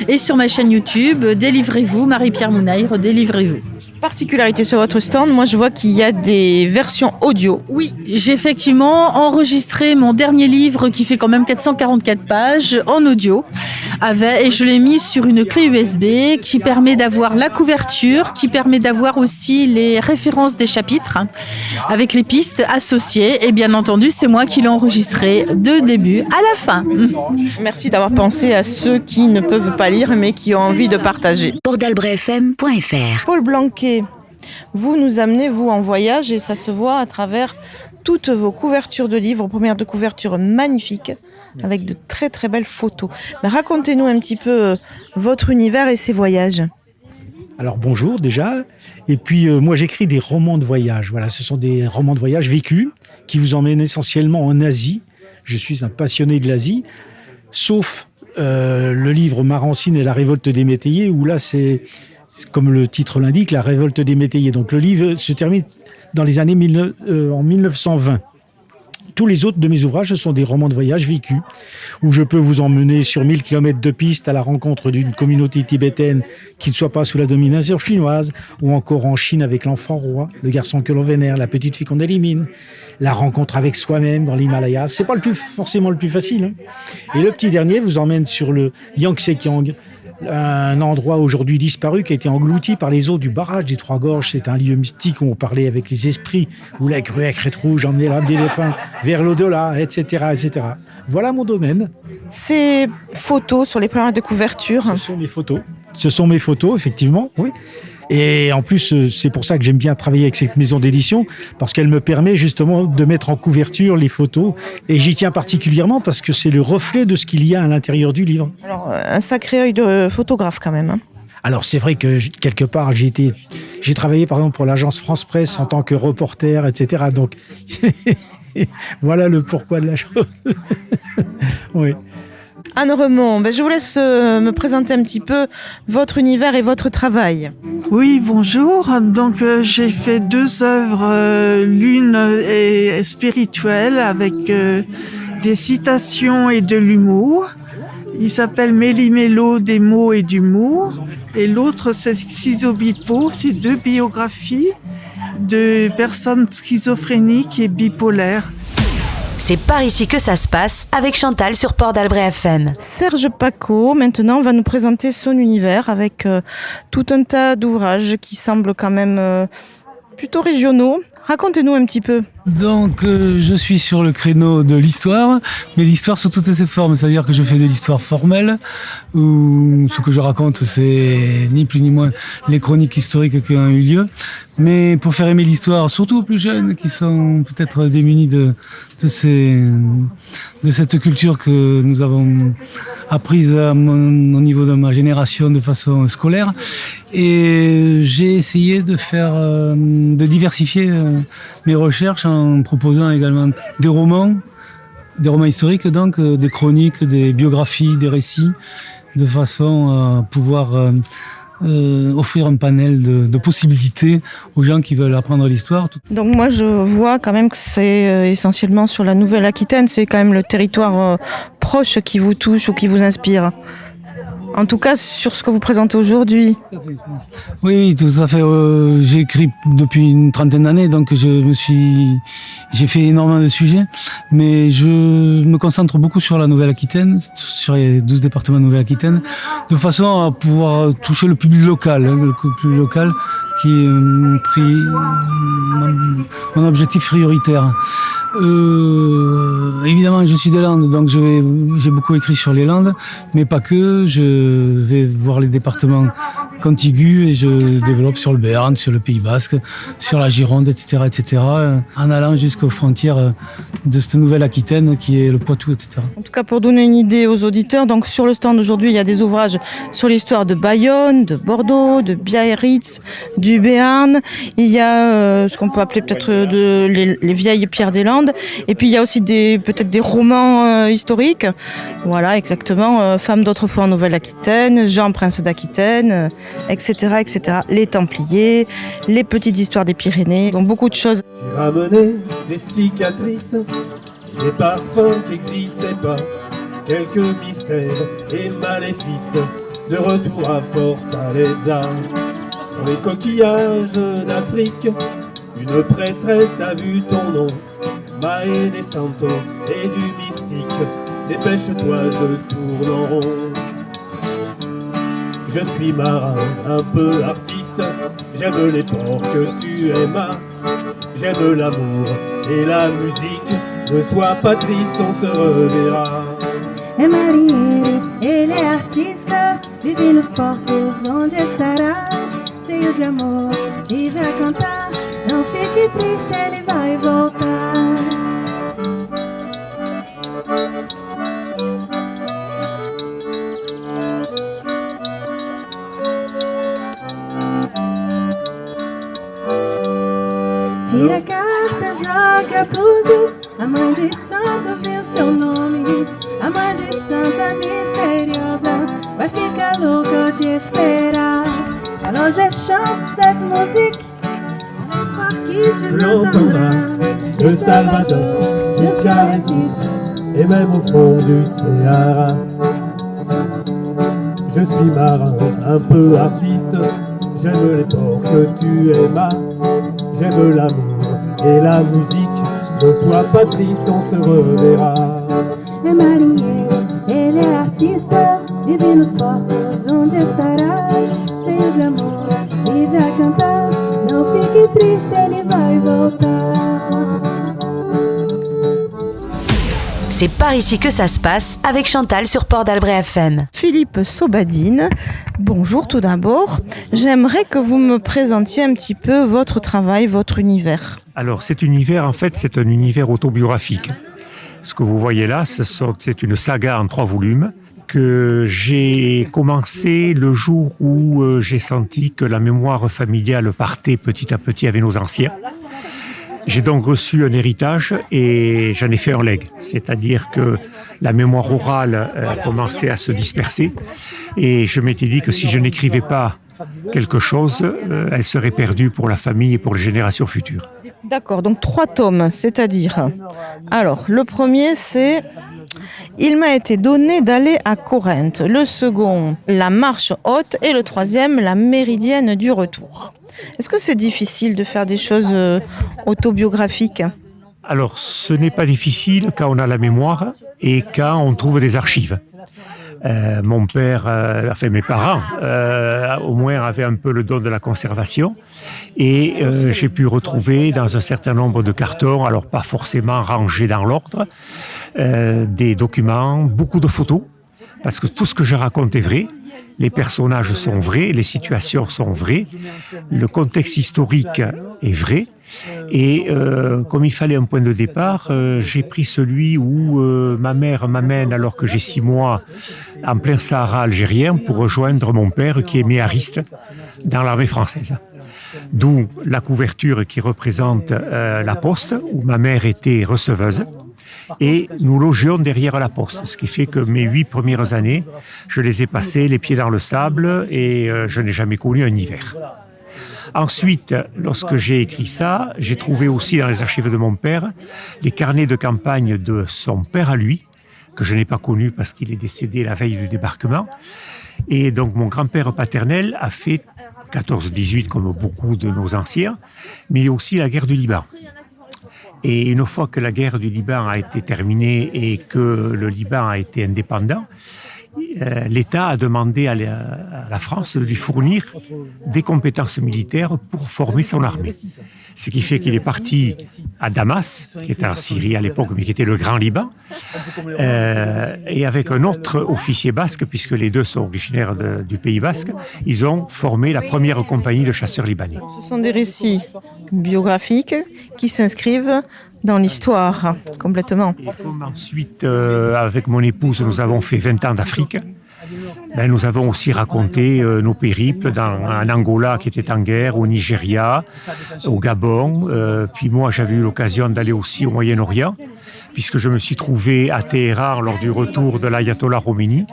et sur ma chaîne YouTube, Délivrez-vous, Marie-Pierre Mouneir, Délivrez-vous. Particularité sur votre stand, moi je vois qu'il y a des versions audio. Oui, j'ai effectivement enregistré mon dernier livre qui fait quand même 444 pages en audio et je l'ai mis sur une clé USB qui permet d'avoir la couverture, qui permet d'avoir aussi les références des chapitres avec les pistes associées et bien entendu c'est moi qui l'ai enregistré de début à la fin. Merci d'avoir pensé à ceux qui ne peuvent pas lire mais qui ont envie de partager. Port-d'Albret-FM.fr. Paul Blanquet, vous nous amenez, vous, en voyage et ça se voit à travers toutes vos couvertures de livres, premières de couverture magnifiques, avec de très très belles photos. Mais racontez-nous un petit peu votre univers et ses voyages. Alors bonjour déjà, et puis moi j'écris des romans de voyage. Voilà, ce sont des romans de voyage vécus qui vous emmènent essentiellement en Asie. Je suis un passionné de l'Asie, sauf le livre Marancine et la révolte des métayers, où là c'est comme le titre l'indique, la révolte des métayers. Donc le livre se termine dans les années en 1920. tous les autres de mes ouvrages, ce sont des romans de voyage vécus, où je peux vous emmener sur 1000 km de piste à la rencontre d'une communauté tibétaine qui ne soit pas sous la domination chinoise, ou encore en Chine avec l'enfant roi, le garçon que l'on vénère, la petite fille qu'on élimine, la rencontre avec soi-même dans l'Himalaya. C'est pas forcément le plus facile. Et le petit dernier vous emmène sur le Yangtze-Kiang, un endroit aujourd'hui disparu qui a été englouti par les eaux du barrage des Trois Gorges. C'est un lieu mystique où on parlait avec les esprits, où la grue à crête rouge emmenait l'âme des défunts vers l'au-delà, etc., etc. Voilà mon domaine. Ces photos sur les premières de couverture. Ce sont mes photos. Ce sont mes photos, effectivement, oui. Et en plus, c'est pour ça que j'aime bien travailler avec cette maison d'édition, parce qu'elle me permet justement de mettre en couverture les photos. Et j'y tiens particulièrement parce que c'est le reflet de ce qu'il y a à l'intérieur du livre. Alors, un sacré œil de photographe quand même. Alors c'est vrai que quelque part, j'ai travaillé par exemple pour l'agence France Presse en tant que reporter, etc. Donc voilà le pourquoi de la chose. Oui. Anne Remond, je vous laisse me présenter un petit peu votre univers et votre travail. Oui, bonjour. Donc j'ai fait 2 œuvres. L'une est spirituelle avec des citations et de l'humour. Il s'appelle Méli-Mélo, des mots et d'humour. Et l'autre, c'est Schizobipo. C'est 2 biographies de personnes schizophréniques et bipolaires. C'est par ici que ça se passe avec Chantal sur Port d'Albret FM. Serge Paco, maintenant, va nous présenter son univers avec tout un tas d'ouvrages qui semblent quand même plutôt régionaux. Racontez-nous un petit peu. Donc, je suis sur le créneau de l'histoire, mais l'histoire sous toutes ses formes. C'est-à-dire que je fais de l'histoire formelle, où ce que je raconte, c'est ni plus ni moins les chroniques historiques qui ont eu lieu. Mais pour faire aimer l'histoire, surtout aux plus jeunes, qui sont peut-être démunis de cette culture que nous avons apprise au niveau de ma génération de façon scolaire. Et j'ai essayé de diversifier mes recherches en proposant également des romans historiques, donc des chroniques, des biographies, des récits, de façon à pouvoir offrir un panel de possibilités aux gens qui veulent apprendre l'histoire. Donc moi je vois quand même que c'est essentiellement sur la Nouvelle-Aquitaine, c'est quand même le territoire proche qui vous touche ou qui vous inspire. En tout cas, sur ce que vous présentez aujourd'hui. Oui, tout à fait. J'ai écrit depuis une trentaine d'années, donc j'ai fait énormément de sujets, mais je me concentre beaucoup sur la Nouvelle-Aquitaine, sur les 12 départements de Nouvelle-Aquitaine, de façon à pouvoir toucher le public local, qui est mon objectif prioritaire. Évidemment, je suis des Landes, donc j'ai beaucoup écrit sur les Landes, mais pas que. Je vais voir les départements contigus et je développe sur le Béarn, sur le Pays Basque, sur la Gironde, etc., en allant jusqu'aux frontières de cette Nouvelle-Aquitaine qui est le Poitou, etc. En tout cas, pour donner une idée aux auditeurs, donc sur le stand aujourd'hui, il y a des ouvrages sur l'histoire de Bayonne, de Bordeaux, de Biarritz, du Béarn. Il y a ce qu'on peut appeler peut-être les vieilles pierres des Landes. Et puis il y a aussi peut-être des romans historiques. Voilà, exactement. Femmes d'autrefois en Nouvelle-Aquitaine, Jean Prince d'Aquitaine, etc., etc. Les Templiers, les petites histoires des Pyrénées. Donc beaucoup de choses. J'ai ramené des cicatrices, des parfums qui n'existaient pas, quelques mystères et maléfices, de retour à Fortaleza. Dans les coquillages d'Afrique, une prêtresse a vu ton nom, Maé des Santos et du mystique, dépêche-toi, je tourne en rond. Je suis marin, un peu artiste, j'aime les ports que tu aimes, j'aime l'amour et la musique, ne sois pas triste, on se reverra. É marinheiro, ele é artista, vive nos portos onde estará, cheio de amor e vai cantar, não fique triste, ele vai voltar. Tira a carta, joga búzios, a mãe de santo viu seu nome, a mãe de santa misteriosa vai ficar louca de esperar. Alors je chante cette musique, j'espère que tu l'entendras, de Salvador jusqu'à jusqu'à Recife et même au fond du Sahara. Je suis marin, un peu artiste, j'aime les ports que tu aimas, j'aime l'amour et la musique, ne sois pas triste, on se reverra. É marinheiro, ele é artista, vive nos portos onde estará, cheio de amor, vive a cantar, não fique triste, ele vai voltar. C'est par ici que ça se passe avec Chantal sur Port d'Albret FM. Philippe Sobadine, bonjour tout d'abord. J'aimerais que vous me présentiez un petit peu votre travail, votre univers. Alors cet univers, en fait, c'est un univers autobiographique. Ce que vous voyez là, c'est une saga en 3 volumes que j'ai commencé le jour où j'ai senti que la mémoire familiale partait petit à petit avec nos anciens. J'ai donc reçu un héritage et j'en ai fait un legs. C'est-à-dire que la mémoire orale a commencé à se disperser et je m'étais dit que si je n'écrivais pas quelque chose, elle serait perdue pour la famille et pour les générations futures. D'accord, donc 3 tomes, c'est-à-dire... Alors, le premier, c'est « Il m'a été donné d'aller à Corinthe ». Le second, « La marche haute ». Et le troisième, « La méridienne du retour ». Est-ce que c'est difficile de faire des choses autobiographiques ? Alors, ce n'est pas difficile quand on a la mémoire et quand on trouve des archives. Mon père, enfin mes parents, au moins avaient un peu le don de la conservation et j'ai pu retrouver dans un certain nombre de cartons, alors pas forcément rangés dans l'ordre, des documents, beaucoup de photos, parce que tout ce que je raconte est vrai. Les personnages sont vrais, les situations sont vraies, le contexte historique est vrai. Et comme il fallait un point de départ, j'ai pris celui où ma mère m'amène, alors que j'ai 6 mois, en plein Sahara algérien, pour rejoindre mon père qui est méhariste dans l'armée française. D'où la couverture qui représente la poste, où ma mère était receveuse. Et nous logions derrière la poste, ce qui fait que mes 8 premières années, je les ai passées les pieds dans le sable et je n'ai jamais connu un hiver. Ensuite, lorsque j'ai écrit ça, j'ai trouvé aussi dans les archives de mon père les carnets de campagne de son père à lui, que je n'ai pas connu parce qu'il est décédé la veille du débarquement. Et donc mon grand-père paternel a fait 14-18 comme beaucoup de nos anciens, mais aussi la guerre du Liban. Et une fois que la guerre du Liban a été terminée et que le Liban a été indépendant, l'État a demandé à la France de lui fournir des compétences militaires pour former son armée. Ce qui fait qu'il est parti à Damas, qui était en Syrie à l'époque, mais qui était le Grand Liban, et avec un autre officier basque, puisque les deux sont originaires du Pays basque, ils ont formé la première compagnie de chasseurs libanais. Ce sont des récits biographiques qui s'inscrivent dans l'histoire, complètement. Et comme ensuite, avec mon épouse, nous avons fait 20 ans d'Afrique, ben, nous avons aussi raconté nos périples en Angola, qui était en guerre, au Nigeria, au Gabon. Puis moi, j'avais eu l'occasion d'aller aussi au Moyen-Orient, puisque je me suis trouvé à Téhéran lors du retour de l'ayatollah Khomeini,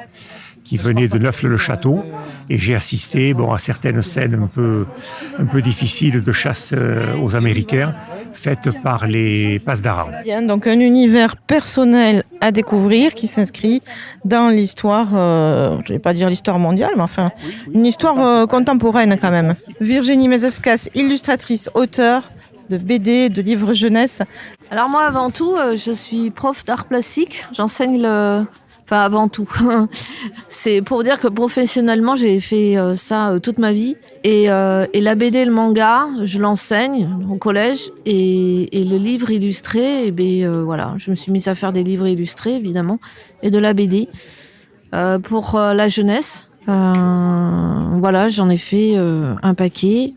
qui venait de Neuf-le-Château, et j'ai assisté à certaines scènes un peu difficiles de chasse aux Américains, faites par les Pasdaran. Donc un univers personnel à découvrir qui s'inscrit dans l'histoire, je ne vais pas dire l'histoire mondiale, mais enfin une histoire contemporaine quand même. Virginie Mézescas, illustratrice, auteure de BD, de livres jeunesse. Alors moi avant tout, je suis prof d'art plastique, j'enseigne Enfin, avant tout. C'est pour dire que professionnellement, j'ai fait ça toute ma vie. Et la BD et le manga, je l'enseigne au collège. Et le livre illustré, voilà, je me suis mise à faire des livres illustrés, évidemment, et de la BD. Pour la jeunesse, voilà, j'en ai fait un paquet.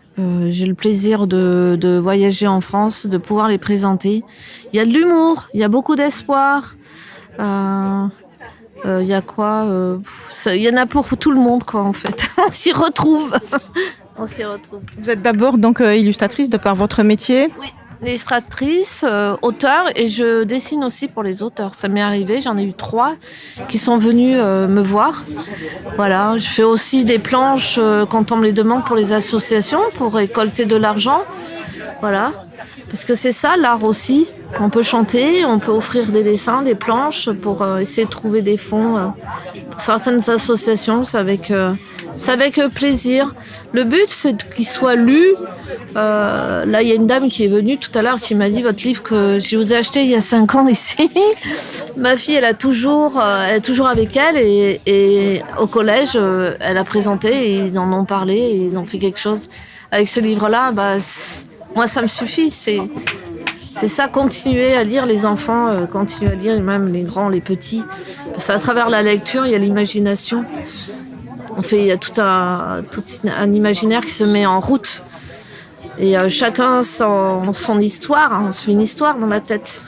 J'ai le plaisir de voyager en France, de pouvoir les présenter. Il y a de l'humour, il y a beaucoup d'espoir. Il y a quoi il y en a pour tout le monde, quoi, en fait. On s'y retrouve. On s'y retrouve. Vous êtes d'abord donc illustratrice de par votre métier ? Oui, illustratrice, auteur, et je dessine aussi pour les auteurs. Ça m'est arrivé, j'en ai eu 3 qui sont venus me voir. Voilà, je fais aussi des planches quand on me les demande pour les associations, pour récolter de l'argent. Voilà, parce que c'est ça l'art aussi. On peut chanter, on peut offrir des dessins, des planches pour essayer de trouver des fonds pour certaines associations. C'est avec plaisir. Le but, c'est qu'il soit lu. Là, il y a une dame qui est venue tout à l'heure qui m'a dit votre livre que je vous ai acheté il y a 5 ans ici. Ma fille, elle est toujours avec elle et au collège, elle a présenté et ils en ont parlé et ils ont fait quelque chose avec ce livre-là. Moi, ça me suffit. C'est ça, continuer à lire les enfants, continuer à lire même les grands, les petits. Parce qu'à travers la lecture, il y a l'imagination. Il y a tout un imaginaire qui se met en route. Et chacun son histoire. On se fait une histoire dans la tête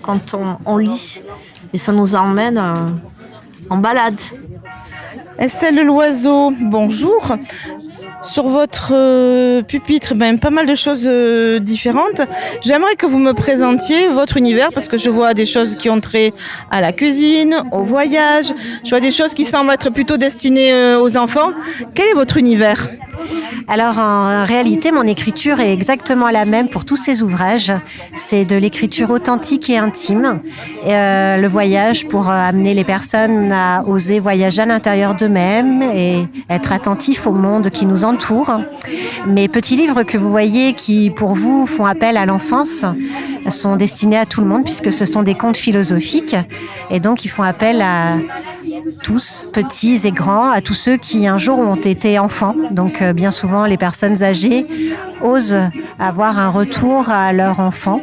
quand on lit. Et ça nous emmène en balade. Estelle Loiseau, bonjour. Sur votre pupitre, pas mal de choses différentes. J'aimerais que vous me présentiez votre univers parce que je vois des choses qui ont trait à la cuisine, au voyage. Je vois des choses qui semblent être plutôt destinées aux enfants. Quel est votre univers ? Alors en réalité, mon écriture est exactement la même pour tous ces ouvrages. C'est de l'écriture authentique et intime. Le voyage pour amener les personnes à oser voyager à l'intérieur d'eux-mêmes et être attentifs au monde qui nous entoure. Mes petits livres que vous voyez qui, pour vous, font appel à l'enfance sont destinés à tout le monde puisque ce sont des contes philosophiques et donc ils font appel à tous, petits et grands, à tous ceux qui un jour ont été enfants. Donc bien souvent, les personnes âgées osent avoir un retour à leur enfant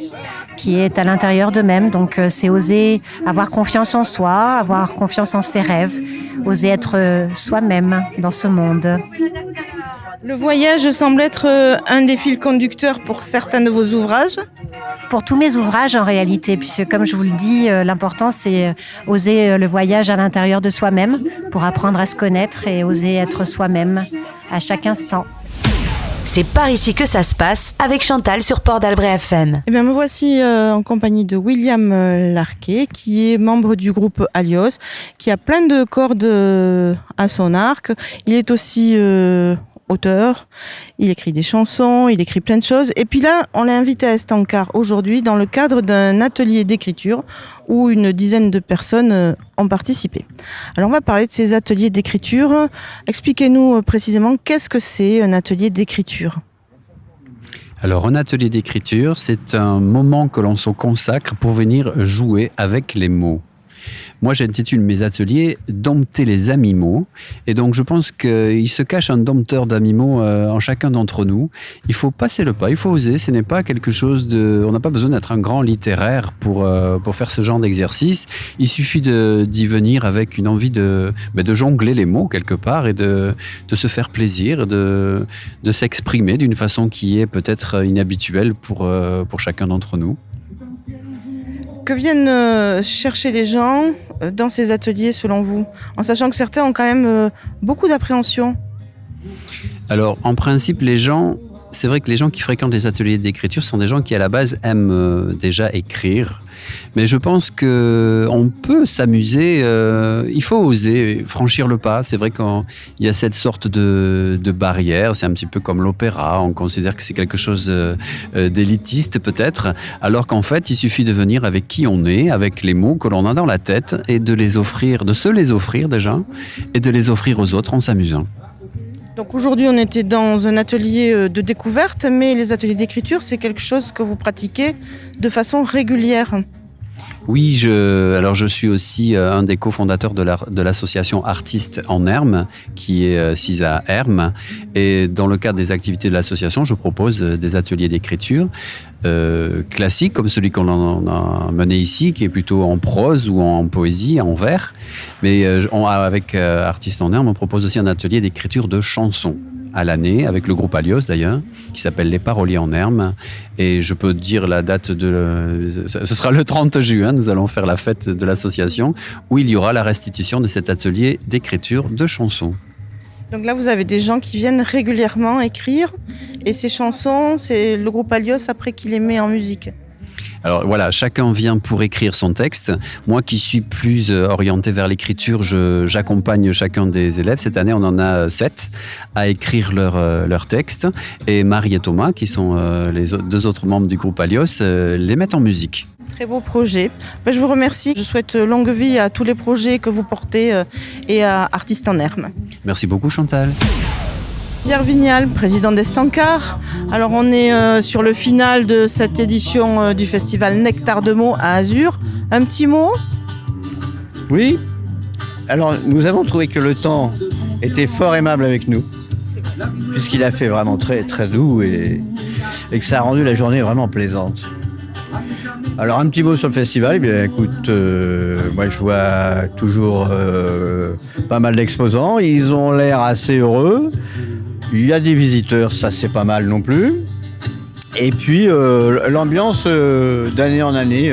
qui est à l'intérieur d'eux-mêmes. Donc c'est oser avoir confiance en soi, avoir confiance en ses rêves, oser être soi-même dans ce monde. Le voyage semble être un des fils conducteurs pour certains de vos ouvrages. Pour tous mes ouvrages en réalité, puisque comme je vous le dis, l'important c'est oser le voyage à l'intérieur de soi-même pour apprendre à se connaître et oser être soi-même à chaque instant. C'est par ici que ça se passe avec Chantal sur Port d'Albret FM. Eh bien, me voici en compagnie de William Larquet, qui est membre du groupe Alios, qui a plein de cordes à son arc. Il est aussi auteur, il écrit des chansons, il écrit plein de choses. Et puis là, on l'a invité à Estancart aujourd'hui dans le cadre d'un atelier d'écriture où une dizaine de personnes ont participé. Alors on va parler de ces ateliers d'écriture. Expliquez-nous précisément qu'est-ce que c'est un atelier d'écriture. Alors un atelier d'écriture, c'est un moment que l'on se consacre pour venir jouer avec les mots. Moi, j'intitule mes ateliers « Dompter les amimaux ». Et donc, je pense qu'il se cache un dompteur d'amimaux en chacun d'entre nous. Il faut passer le pas, il faut oser. Ce n'est pas quelque chose de... On n'a pas besoin d'être un grand littéraire pour faire ce genre d'exercice. Il suffit d'y venir avec une envie de jongler les mots quelque part et de se faire plaisir, de s'exprimer d'une façon qui est peut-être inhabituelle pour chacun d'entre nous. Que viennent chercher les gens dans ces ateliers selon vous, en sachant que certains ont quand même beaucoup d'appréhension? Alors, en principe, c'est vrai que les gens qui fréquentent les ateliers d'écriture sont des gens qui, à la base, aiment déjà écrire. Mais je pense qu'on peut s'amuser, il faut oser franchir le pas. C'est vrai qu'il y a cette sorte de barrière, c'est un petit peu comme l'opéra, on considère que c'est quelque chose d'élitiste peut-être, alors qu'en fait, il suffit de venir avec qui on est, avec les mots que l'on a dans la tête et de se les offrir déjà, et de les offrir aux autres en s'amusant. Donc aujourd'hui, on était dans un atelier de découverte, mais les ateliers d'écriture, c'est quelque chose que vous pratiquez de façon régulière. Oui, je suis aussi un des cofondateurs de l'association Artistes en Hermes, qui est CISA Hermes. Et dans le cadre des activités de l'association, je propose des ateliers d'écriture classiques, comme celui qu'on a mené ici, qui est plutôt en prose ou en poésie, en vers. Mais avec Artistes en Hermes, on propose aussi un atelier d'écriture de chansons à l'année, avec le groupe Alios d'ailleurs, qui s'appelle Les Paroliers en Hermes. Et je peux dire la date ce sera le 30 juin, nous allons faire la fête de l'association, où il y aura la restitution de cet atelier d'écriture de chansons. Donc là, vous avez des gens qui viennent régulièrement écrire, et ces chansons, c'est le groupe Alios après qui les met en musique. Alors voilà, chacun vient pour écrire son texte. Moi qui suis plus orienté vers l'écriture, j'accompagne chacun des élèves. Cette année, on en a 7 à écrire leur texte. Et Marie et Thomas, qui sont les deux autres membres du groupe Alios, les mettent en musique. Très beau projet. Je vous remercie. Je souhaite longue vie à tous les projets que vous portez et à Artistes en Herbe. Merci beaucoup Chantal. Pierre Vignal, président d'Estancart. Alors on est sur le final de cette édition du festival Nectar de mots à Azur. Un petit mot ? Oui. Alors nous avons trouvé que le temps était fort aimable avec nous, puisqu'il a fait vraiment très très doux et que ça a rendu la journée vraiment plaisante. Alors un petit mot sur le festival, eh bien écoute, moi je vois toujours pas mal d'exposants, ils ont l'air assez heureux. Il y a des visiteurs, ça c'est pas mal non plus. Et puis l'ambiance d'année en année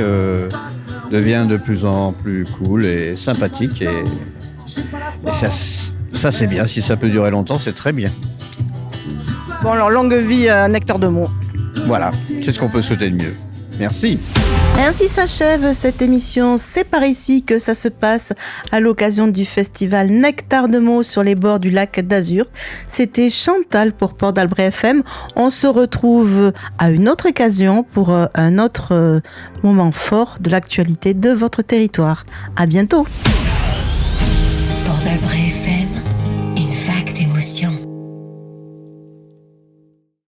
devient de plus en plus cool et sympathique. Et ça c'est bien, si ça peut durer longtemps, c'est très bien. Bon alors longue vie à Nectar de mots. Voilà, c'est ce qu'on peut souhaiter de mieux. Merci. Ainsi s'achève cette émission. C'est par ici que ça se passe à l'occasion du festival Nectar de mots sur les bords du lac d'Azur. C'était Chantal pour Port d'Albret FM. On se retrouve à une autre occasion pour un autre moment fort de l'actualité de votre territoire. À bientôt. Port d'Albret FM, une vague d'émotions.